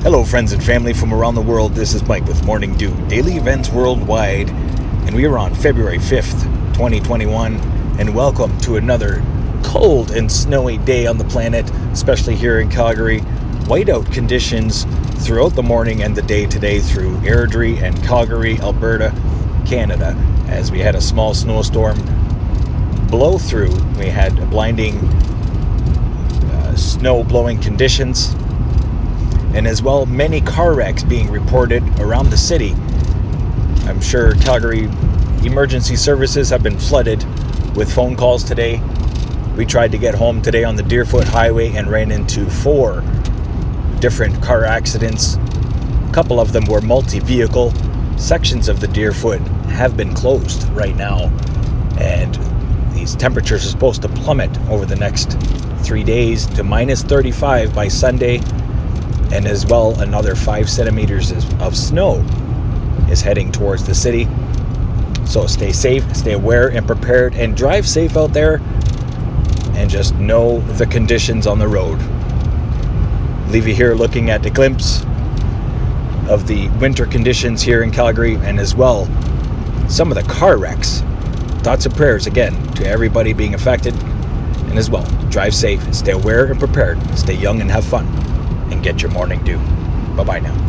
Hello friends and family from around the world, this is Mike with Morning Dew, daily events worldwide, and we are on February 5th, 2021, and welcome to another cold and snowy day on the planet, especially here in Calgary. Whiteout conditions throughout the morning and the day today through Airdrie and Calgary, Alberta, Canada, as we had a small snowstorm blow through. We had blinding snow blowing conditions, and as well many car wrecks being reported around the city. I'm sure Calgary emergency services have been flooded with phone calls today. We tried to get home today on the Deerfoot highway and ran into 4 different car accidents. A couple of them were multi-vehicle. Sections of the Deerfoot have been closed right now, and these temperatures are supposed to plummet over the next 3 days to minus 35 by Sunday. And as well, another 5 centimeters of snow is heading towards the city. So stay safe, stay aware and prepared, and drive safe out there, and just know the conditions on the road. Leave you here looking at a glimpse of the winter conditions here in Calgary, and as well some of the car wrecks. Thoughts and prayers again to everybody being affected, and as well, drive safe, stay aware and prepared, stay young and have fun, and get your morning dew. Bye-bye now.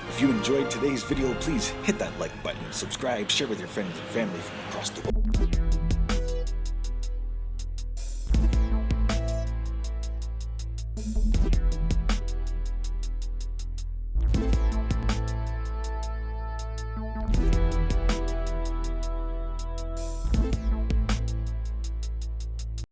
If you enjoyed today's video, please hit that like button, subscribe, share with your friends and family from across the world.